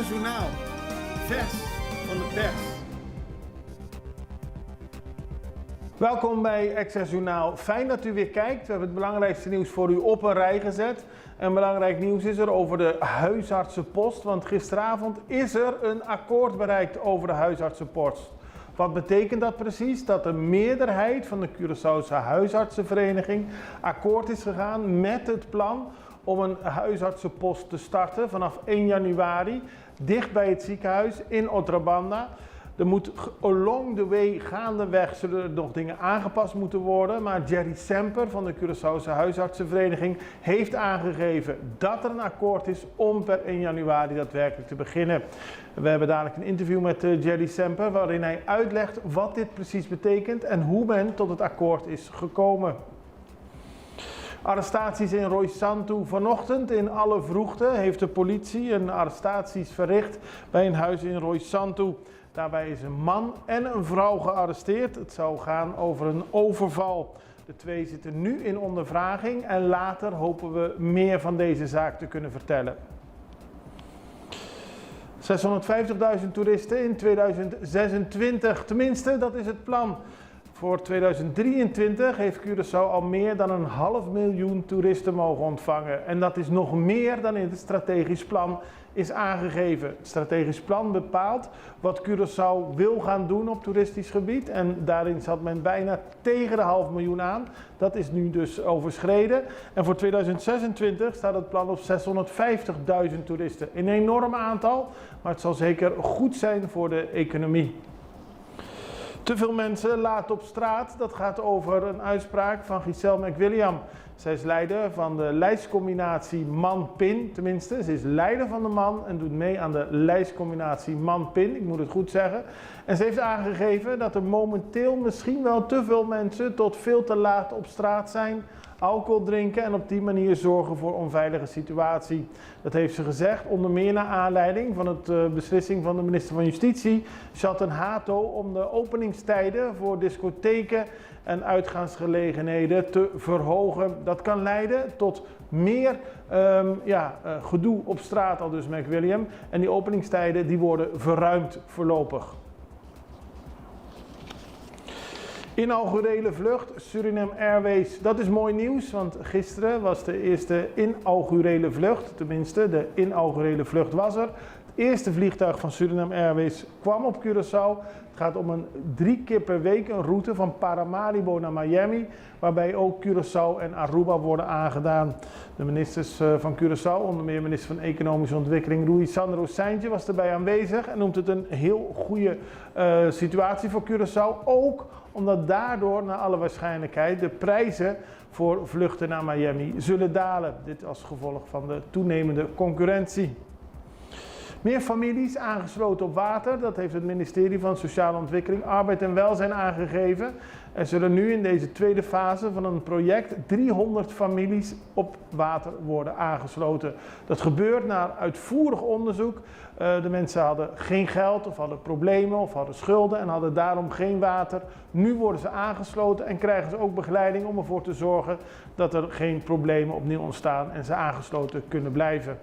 Extra Journaal, vers van de pers. Welkom bij Extra Journaal. Fijn dat u weer kijkt. We hebben het belangrijkste nieuws voor u op een rij gezet. En belangrijk nieuws is er over de huisartsenpost, want gisteravond is er een akkoord bereikt over de huisartsenpost. Wat betekent dat precies? Dat de meerderheid van de Curaçaose huisartsenvereniging akkoord is gegaan met het plan om een huisartsenpost te starten vanaf 1 januari dicht bij het ziekenhuis in Otrabanda. Er moet along the way, gaandeweg, zullen er nog dingen aangepast moeten worden. Maar Jerry Semper van de Curaçaose huisartsenvereniging heeft aangegeven dat er een akkoord is om per 1 januari daadwerkelijk te beginnen. We hebben dadelijk een interview met Jerry Semper waarin hij uitlegt wat dit precies betekent en hoe men tot het akkoord is gekomen. Arrestaties in Roi Santo. Vanochtend in alle vroegte heeft de politie een arrestaties verricht bij een huis in Roi Santo. Daarbij is een man en een vrouw gearresteerd. Het zou gaan over een overval. De twee zitten nu in ondervraging en later hopen we meer van deze zaak te kunnen vertellen. 650.000 toeristen in 2026, tenminste dat is het plan. Voor 2023 heeft Curaçao al meer dan 500.000 toeristen mogen ontvangen. En dat is nog meer dan in het strategisch plan is aangegeven. Het strategisch plan bepaalt wat Curaçao wil gaan doen op toeristisch gebied. En daarin zat men bijna tegen de 500.000 aan. Dat is nu dus overschreden. En voor 2026 staat het plan op 650.000 toeristen. Een enorm aantal, maar het zal zeker goed zijn voor de economie. Te veel mensen laten op straat, dat gaat over een uitspraak van Giselle McWilliam. Zij is leider van de lijstcombinatie Man-Pin, tenminste. Ze is leider van de man en doet mee aan de lijstcombinatie Man-Pin, ik moet het goed zeggen. En ze heeft aangegeven dat er momenteel misschien wel te veel mensen tot veel te laat op straat zijn, alcohol drinken en op die manier zorgen voor onveilige situatie. Dat heeft ze gezegd, onder meer naar aanleiding van het beslissing van de minister van Justitie, Shatten Hato, om de openingstijden voor discotheken en uitgaansgelegenheden te verhogen. Dat kan leiden tot meer gedoe op straat, al dus McWilliam. En die openingstijden die worden verruimd voorlopig. Inaugurele vlucht Suriname Airways. Dat is mooi nieuws, want gisteren was de eerste inaugurele vlucht. Tenminste, de inaugurele vlucht was er. Het eerste vliegtuig van Suriname Airways kwam op Curaçao. Het gaat om een 3 keer per week een route van Paramaribo naar Miami, waarbij ook Curaçao en Aruba worden aangedaan. De ministers van Curaçao, onder meer minister van Economische Ontwikkeling Rui Sandro Seintje, was erbij aanwezig en noemt het een heel goede situatie voor Curaçao. Ook omdat daardoor, naar alle waarschijnlijkheid, de prijzen voor vluchten naar Miami zullen dalen. Dit als gevolg van de toenemende concurrentie. Meer families aangesloten op water, dat heeft het ministerie van Sociale Ontwikkeling, Arbeid en Welzijn aangegeven. Er zullen nu in deze tweede fase van een project 300 families op water worden aangesloten. Dat gebeurt na uitvoerig onderzoek. De mensen hadden geen geld of hadden problemen of hadden schulden en hadden daarom geen water. Nu worden ze aangesloten en krijgen ze ook begeleiding om ervoor te zorgen dat er geen problemen opnieuw ontstaan en ze aangesloten kunnen blijven.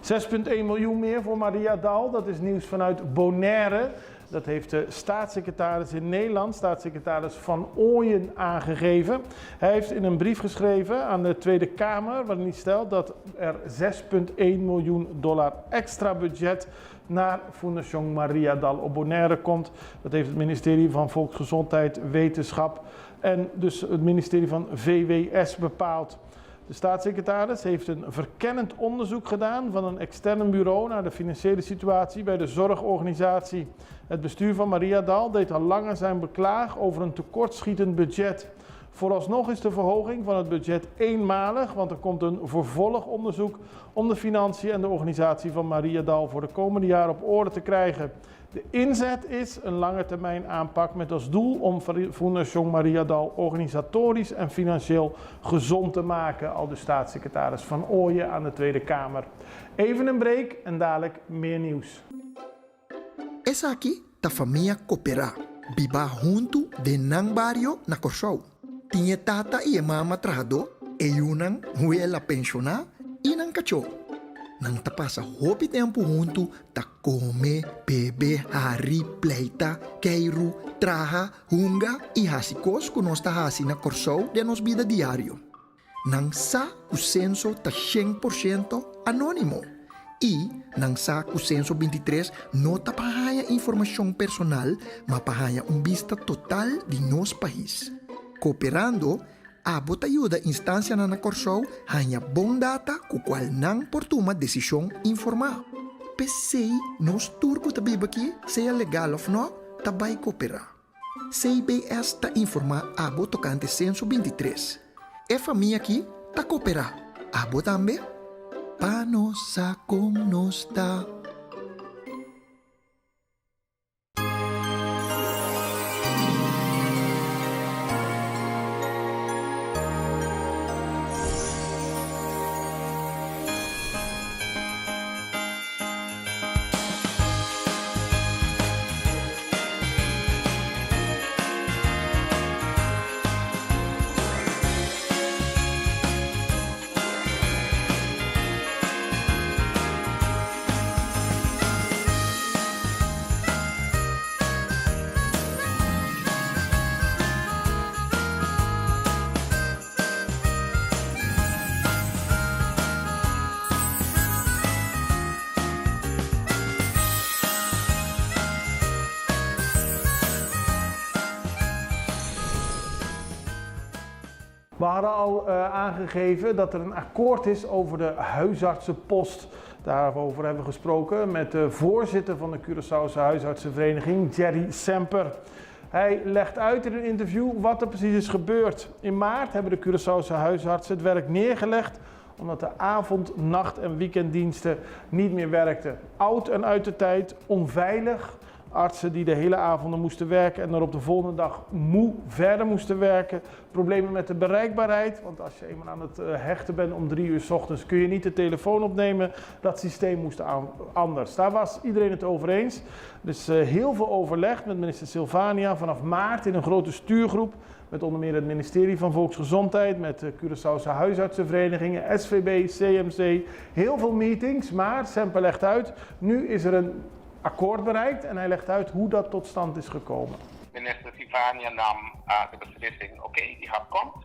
6,1 miljoen meer voor Maria Dal, dat is nieuws vanuit Bonaire. Dat heeft de staatssecretaris in Nederland, staatssecretaris Van Ooyen, aangegeven. Hij heeft in een brief geschreven aan de Tweede Kamer, waarin hij stelt dat er $6,1 miljoen extra budget naar Fundación Maria Dal op Bonaire komt. Dat heeft het ministerie van Volksgezondheid, Wetenschap en dus het ministerie van VWS bepaald. De staatssecretaris heeft een verkennend onderzoek gedaan van een extern bureau naar de financiële situatie bij de zorgorganisatie. Het bestuur van Maria Dal deed al langer zijn beklag over een tekortschietend budget. Vooralsnog is de verhoging van het budget eenmalig, want er komt een vervolgonderzoek om de financiën en de organisatie van Maria Dal voor de komende jaren op orde te krijgen. De inzet is een lange termijn aanpak met als doel om Fundación Maria Dal organisatorisch en financieel gezond te maken, al de staatssecretaris Van Ooyen aan de Tweede Kamer. Even een break en dadelijk meer nieuws. Essa aqui da família Coopera. Biba junto de nang barrio na Curaçao. Tinha tata e mama trajado e unang huela pensiona e nang cacho. Nang tapasa hopi tempo junto, ta come, bebe, hari, pleita, keiru, traha, hunga e hasikos que nós ta hasi na Corsou de nos vida diário. Nang sa o censo ta 100% anônimo. E nang sa o censo 23 não ta pahaya informação personal, mas pahaya vista total de nos país. Cooperando, abot ayuda instância na Corsou hanya bom data ku qual nang portuma decisão informar. Pensei nos turbo tabi aqui, seja legal ou não, tabay cooperar. CBS ta informa abot tocante censo 23. E família aqui ta cooperar. Abot também? Paano sa kung nosta? We hadden al aangegeven dat er een akkoord is over de huisartsenpost. Daarover hebben we gesproken met de voorzitter van de Curaçaose huisartsenvereniging, Jerry Semper. Hij legt uit in een interview wat er precies is gebeurd. In maart hebben de Curaçaose huisartsen het werk neergelegd omdat de avond-, nacht- en weekenddiensten niet meer werkten. Oud en uit de tijd, onveilig. Artsen die de hele avonden moesten werken en er op de volgende dag moe verder moesten werken. Problemen met de bereikbaarheid, want als je eenmaal aan het hechten bent om 3 uur 's ochtends kun je niet de telefoon opnemen. Dat systeem moest anders. Daar was iedereen het over eens. Dus heel veel overleg met minister Silvania vanaf maart in een grote stuurgroep. Met onder meer het ministerie van Volksgezondheid, met de Curaçaose huisartsenverenigingen, SVB, CMC. Heel veel meetings, maar Semper legt uit, nu is er een akkoord bereikt en hij legt uit hoe dat tot stand is gekomen. Minister Silvania nam de beslissing, oké, die hap komt,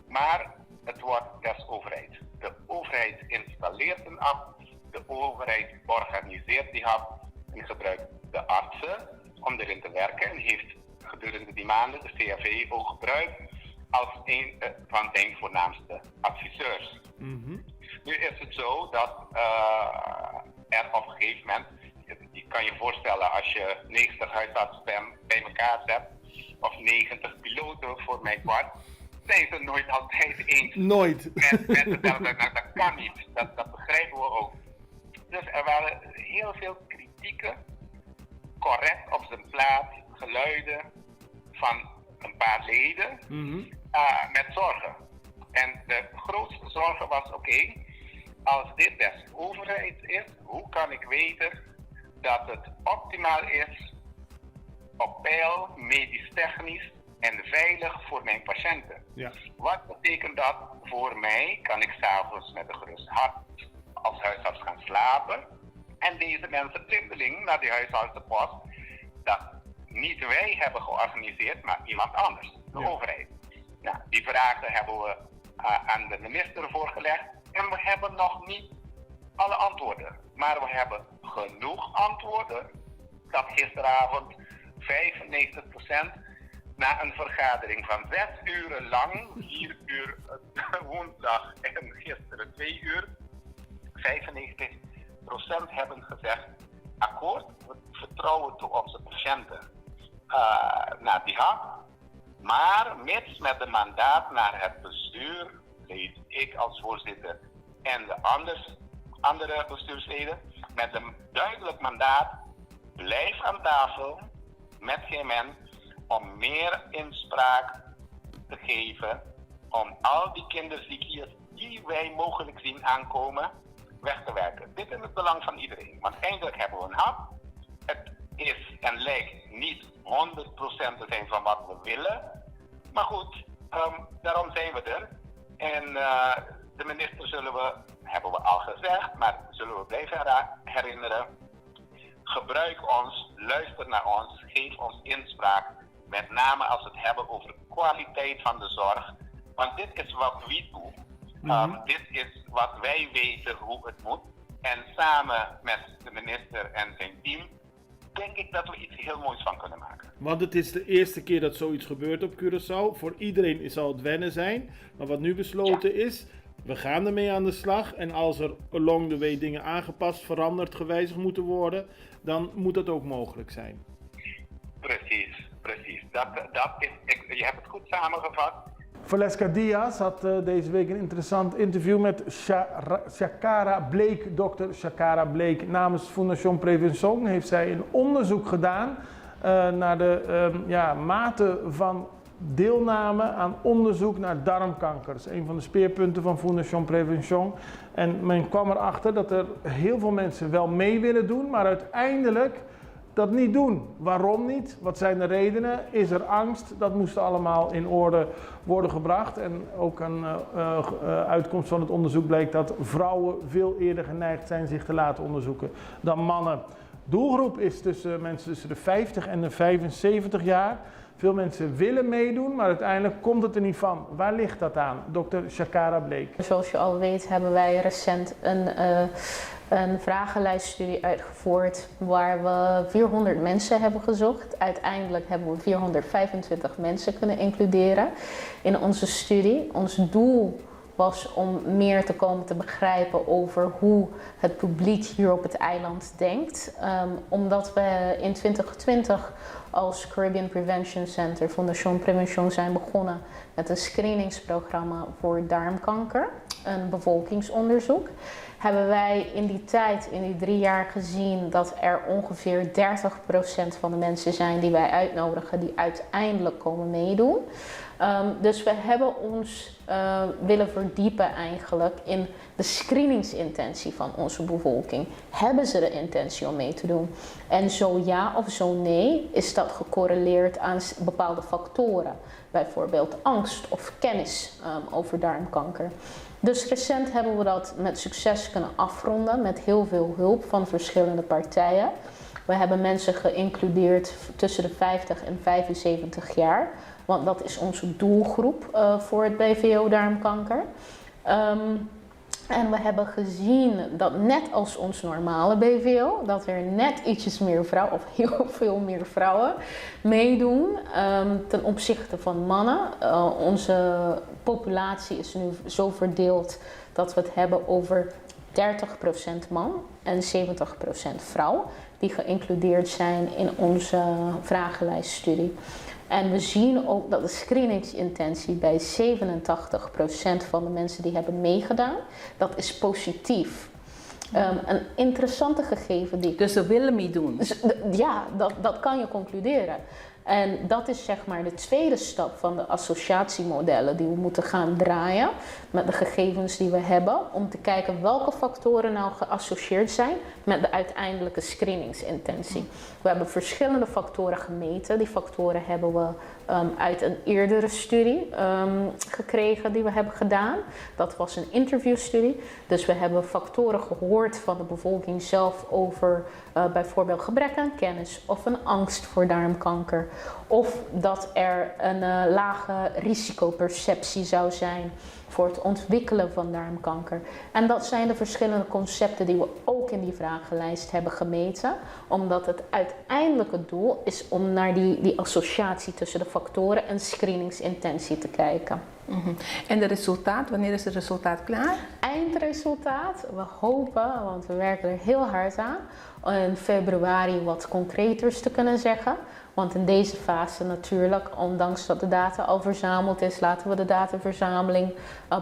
maar het wordt des overheid. De overheid installeert een app, de overheid organiseert die app en gebruikt de artsen om erin te werken en heeft gedurende die maanden de CAV ook gebruikt als een van zijn voornaamste adviseurs. Nu is het zo dat er op een gegeven moment, je kan je voorstellen als je 90 huisartsen bij elkaar zet, of 90 piloten voor mijn part, zijn ze nooit altijd eens. Nooit. Met hetzelfde. Dat kan niet, dat begrijpen we ook. Dus er waren heel veel kritieken, correct op zijn plaats, geluiden van een paar leden met zorgen. En de grootste zorgen was, oké, als dit des overheid is, hoe kan ik weten dat het optimaal is, op peil, medisch-technisch en veilig voor mijn patiënten. Ja. Wat betekent dat voor mij? Kan ik 's avonds met een gerust hart als huisarts gaan slapen en deze mensen blindeling naar die huisartsenpost dat niet wij hebben georganiseerd, maar iemand anders, de overheid. Nou, die vragen hebben we aan de minister voorgelegd en we hebben nog niet alle antwoorden. Maar we hebben genoeg antwoorden dat gisteravond 95% na een vergadering van 6 uren lang, 4 uur woensdag en gisteren 2 uur, 95% hebben gezegd, akkoord, we vertrouwen toe onze patiënten naar die hap, maar mits met de mandaat naar het bestuur, leid ik als voorzitter en de andere bestuursleden, met een duidelijk mandaat, blijf aan tafel met GMN om meer inspraak te geven om al die kinderziektes die wij mogelijk zien aankomen weg te werken. Dit is het belang van iedereen, want eindelijk hebben we een hap. Het is en lijkt niet 100% te zijn van wat we willen, maar goed, daarom zijn we er. En de minister zullen we hebben we al gezegd, maar zullen we blijven herinneren. Gebruik ons, luister naar ons, geef ons inspraak. Met name als we het hebben over de kwaliteit van de zorg. Want dit is wat we doen. Dit is wat wij weten hoe het moet. En samen met de minister en zijn team denk ik dat we iets heel moois van kunnen maken. Want het is de eerste keer dat zoiets gebeurt op Curaçao. Voor iedereen zal het wennen zijn. Maar wat nu besloten is, we gaan ermee aan de slag. En als er along the way dingen aangepast, veranderd, gewijzigd moeten worden, dan moet dat ook mogelijk zijn. Precies. Je hebt het goed samengevat. Valeska Diaz had deze week een interessant interview met Shakara Bleek, dokter Shakara Bleek. Namens Fondation Prevention heeft zij een onderzoek gedaan naar de mate van deelname aan onderzoek naar darmkanker. Dat is een van de speerpunten van Fondation Prevention. En men kwam erachter dat er heel veel mensen wel mee willen doen, maar uiteindelijk dat niet doen. Waarom niet? Wat zijn de redenen? Is er angst? Dat moest allemaal in orde worden gebracht. En ook een uitkomst van het onderzoek bleek dat vrouwen veel eerder geneigd zijn zich te laten onderzoeken dan mannen. Doelgroep is mensen tussen de 50 en de 75 jaar. Veel mensen willen meedoen, maar uiteindelijk komt het er niet van. Waar ligt dat aan? Dokter Shakara Bleek. Zoals je al weet hebben wij recent een vragenlijststudie uitgevoerd waar we 400 mensen hebben gezocht. Uiteindelijk hebben we 425 mensen kunnen includeren in onze studie. Ons doel was om meer te komen te begrijpen over hoe het publiek hier op het eiland denkt. Omdat we in 2020 als Caribbean Prevention Center, Fondation Prevention, zijn begonnen met een screeningsprogramma voor darmkanker, een bevolkingsonderzoek. Hebben wij in die tijd, in die 3 jaar gezien dat er ongeveer 30% van de mensen zijn die wij uitnodigen die uiteindelijk komen meedoen. Dus we hebben ons willen verdiepen eigenlijk in de screeningsintentie van onze bevolking. Hebben ze de intentie om mee te doen? En zo ja of zo nee, is dat gecorreleerd aan bepaalde factoren. Bijvoorbeeld angst of kennis over darmkanker. Dus recent hebben we dat met succes kunnen afronden met heel veel hulp van verschillende partijen. We hebben mensen geïncludeerd tussen de 50 en 75 jaar. Want dat is onze doelgroep voor het BVO darmkanker. En we hebben gezien dat net als ons normale BVO, dat er net ietsjes meer vrouwen, of heel veel meer vrouwen, meedoen ten opzichte van mannen. Onze populatie is nu zo verdeeld dat we het hebben over 30% man en 70% vrouw, die geïncludeerd zijn in onze vragenlijststudie. En we zien ook dat de screeningsintentie bij 87% van de mensen die hebben meegedaan, dat is positief. Een interessante gegeven die... Dus ze willen meedoen? Ja, dat kan je concluderen. En dat is zeg maar de tweede stap van de associatiemodellen die we moeten gaan draaien met de gegevens die we hebben, om te kijken welke factoren nou geassocieerd zijn met de uiteindelijke screeningsintentie. We hebben verschillende factoren gemeten. Die factoren hebben we uit een eerdere studie gekregen die we hebben gedaan. Dat was een interviewstudie. Dus we hebben factoren gehoord van de bevolking zelf over bijvoorbeeld gebrek aan kennis of een angst voor darmkanker. Of dat er een lage risicoperceptie zou zijn voor het ontwikkelen van darmkanker. En dat zijn de verschillende concepten die we ook in die vragenlijst hebben gemeten. Omdat het uiteindelijke doel is om naar die associatie tussen de factoren en screeningsintentie te kijken. Mm-hmm. En de resultaat, wanneer is het resultaat klaar? Eindresultaat, we hopen, want we werken er heel hard aan, in februari wat concreters te kunnen zeggen. Want in deze fase natuurlijk, ondanks dat de data al verzameld is, laten we de dataverzameling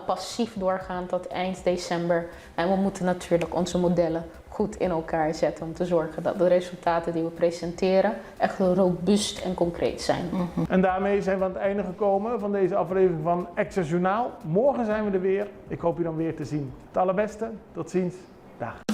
passief doorgaan tot eind december. En we moeten natuurlijk onze modellen goed in elkaar zetten om te zorgen dat de resultaten die we presenteren echt robuust en concreet zijn. Mm-hmm. En daarmee zijn we aan het einde gekomen van deze aflevering van Access Journaal. Morgen zijn we er weer. Ik hoop je dan weer te zien. Het allerbeste. Tot ziens. Dag.